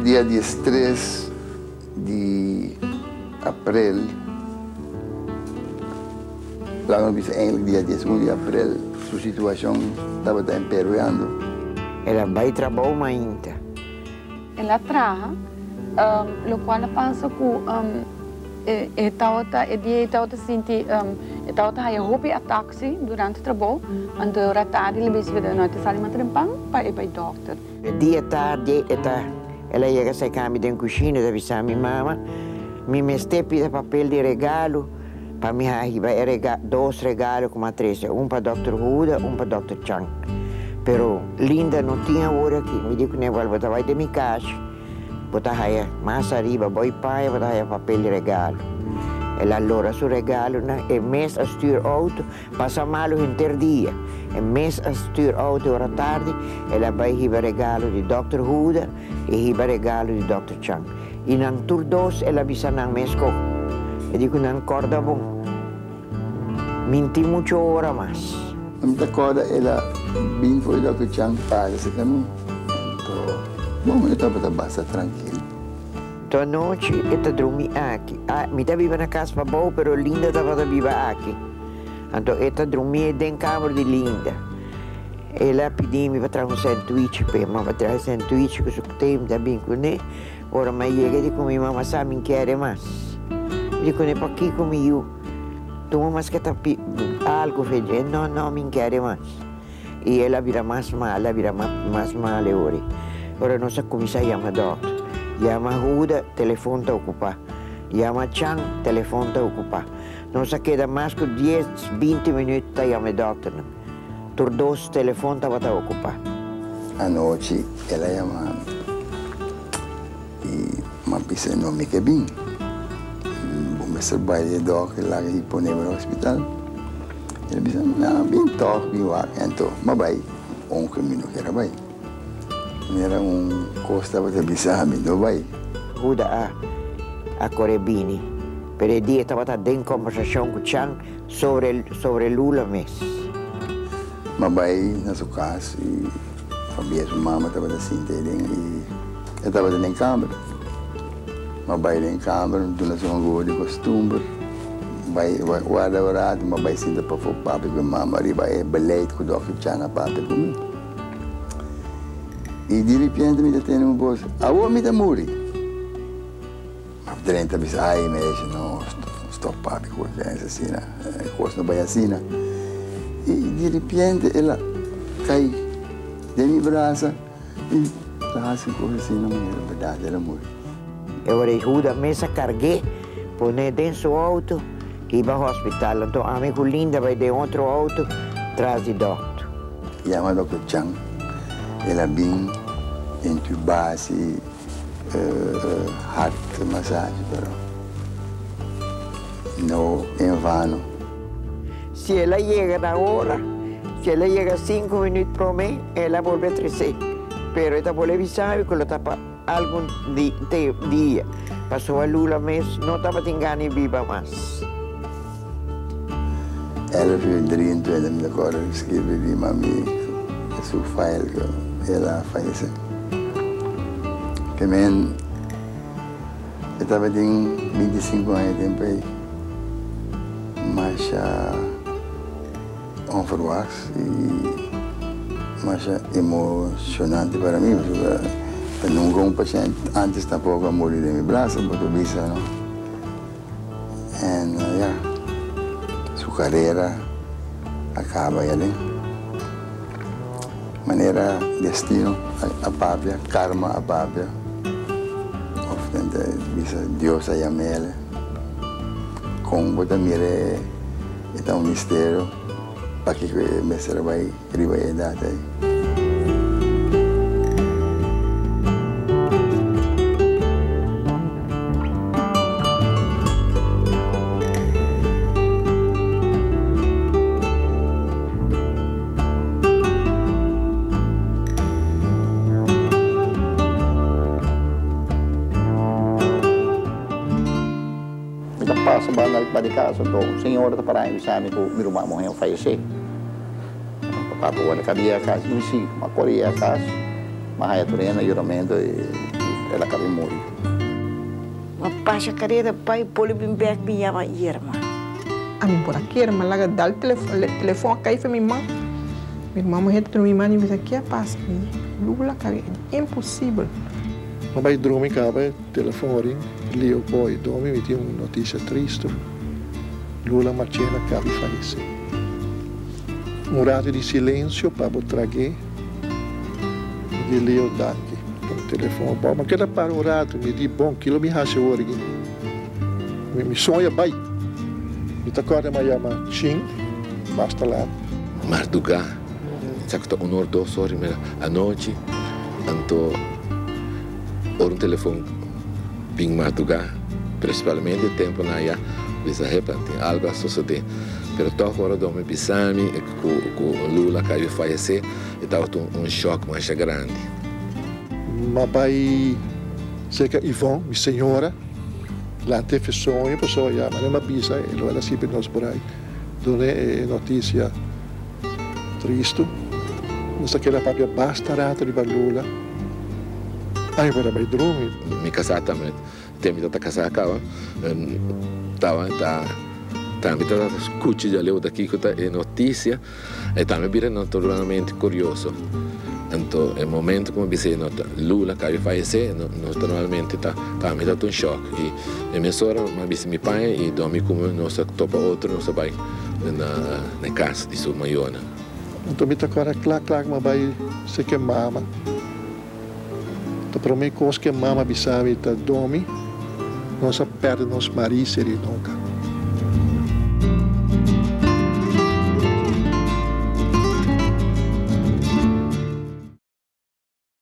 dia 13 de abril, lá no bisa eigenlijk dia 11 de abril, sua situação estava empeorando. Ela vai trabalhar ainda. Ela traja, lo qual pensa que estava senti, estava a roupa a táxi durante o trabalho, e durante a tarde ele disse que não tinha mais tempo para ir para o doutor. Dia tarde, ela chega a sair dentro da cozinha, da avisar a minha mãe, me estepe de papel de regalo, para mim arriba dois regalos como a três, para Dr. Huda, para Dr. Chang. Pero Linda não tinha hora aqui, me disse que nem vai botar de minha caixa, botar aí mais arriba, boi pai, botar aí papel de regalo. Ela allora su regalo, e mês a stuur auto, passa malo inter dia. E mês a stuur auto ora tarde, ela vai riba regalo di Dr. Huda e riba regalo di Dr. Chang. E nan tur dos ela bisa nang mesco. E dico nan corda bom. Minti mucho ora mas. Não me acorda, ela bem foi o Dr. Chang para esse caminho. Então, bom, eu estava bastante tranquilo. A noite eu dormi aqui. Me estava na casa para boa, mas Linda estava aqui. Então eu dormi dentro da cama de Linda. Ela pediu-me para trazer um sanduíche, para trazer um sanduíche que eu tenho também com ele. Ora, mas chega e com minha mamãe sabe que quer mais. Eu digo, para aqui comigo. Tu mas que está algo feijão? Não, não, me quer mais. E ela vira mais mal agora. Ora, nós começamos a chamar doutor. Llama Huda, telefone está ocupado. Llama Chang, telefone está ocupado. Não se queda mais que 10, 20 minutos para chamar o doutor. Por dois telefones estava ocupado. À noite, ela chama e uma pessoa não me quer bem. Vamos trabalhar de doutor lá e pôr no hospital. Ele disse, não, bem toque, bem lá. Então, mas vai, caminho que era vai. Era costa para bisar não vai. Huda a Corebini. Per il dia estava dentro conversação com Chang sobre Lula mesmo. Mas vai na sua casa e a minha mamãe estava assim e eu estava dentro da câmara. Mas vai dentro da câmara, tu não são gosto de costume. Vai guarda orado, mas vai sinta para o papo com a mamãe, vai beleito com o Dr. Chang a papo comigo. E de repente me detém um bolso. A voz me morre. Mas dentro me diz, ai, mas não estou papi com essa cena, coisa não vai assim. E de repente ela cai de minha braço e traz coisa assim, não é verdade, ela morre. Eu ajuda a mesa carguei, pôr dentro do auto e vai ao hospital. Então a minha Linda vai de outro auto, traz de doutor. Chama o Dr. Chang. Ela bem entubada-se, heart massagem, pero não em vano. Se ela chega na hora, se ela chega 5 minutos para mim, ela volta a trazer. Pero ela pode avisar que ela está para algum dia. Passou a Lula mesmo, não estava tendo e viva mais. Ela foi dentro, ela me agora escreve de mami, seu file que ela faleceu. Que men, eu estava com 25 anos de tempo aí, mas onverwachts e mas emocionante para mim, porque nunca um paciente antes tampouco morreu de meu braço, porque bisa, não? E yeah, sua carreira acaba ali. Maneira, destino, a pápia, karma, a pápia. Bisa Deus a yamele. Kung bota mire, ito ang misteryo. Paki ko mesra bay, riba dati. Sa banal pa di kaso to, senhora ta parang sa amin ko miruma mo yung faise. Papapuan na kadiya kasi si makoria kasi mahaya to rin na juramento e ela acaba morrer. Mas passa a carreira, pai, pode vir back, me chama Irma. A mim por aqui, irmã, lá dá o telefone cai para minha irmã. Minha irmã morreu para minha irmã e disse, aqui é passa. Lula, cara, é impossível. Mas vai dormir, cara, telefone, Leo poi, dorme, mi tinha uma notícia triste. Lula Marcena acaba de falecer. Rato de silêncio para trazer de Leo Danke. O telefone, bom, mas queda para o rato, me diz, bom, aquilo me racha hoje. Me sonha, vai. Me acorda, me chama Chin, basta lá. Madrugada, sabe que estou 1 hora, 2 horas à noite, então, o telefone bem madrugada, principalmente tempo na ia, bisa repente algo a suceder. Pero toda hora do me bisami, com Lula caiu falecer, e estava choque mais grande. Mas vai ser que Ivon, minha senhora, lá teve sonho, pessoa já, mas não bisa, ela sempre nos por aí. Dona notícia triste, nessa aquela papel basta rata de Lula. Aí agora vai dormir. Me casar também, tem que casar acaba, também tá escute ali daqui que é notícia, e também vira naturalmente curioso. Então, é momento como disse Lula caiu falecer, naturalmente também dá choque. E minha sogra, mas disse meu pai e dormi como nós topa outro, nós vai na casa de sua maiona. Então me agora claro, mas vai ser que mama. Então para mim coisa que mama bisava tá dorme, nós perde nos maridos e nunca.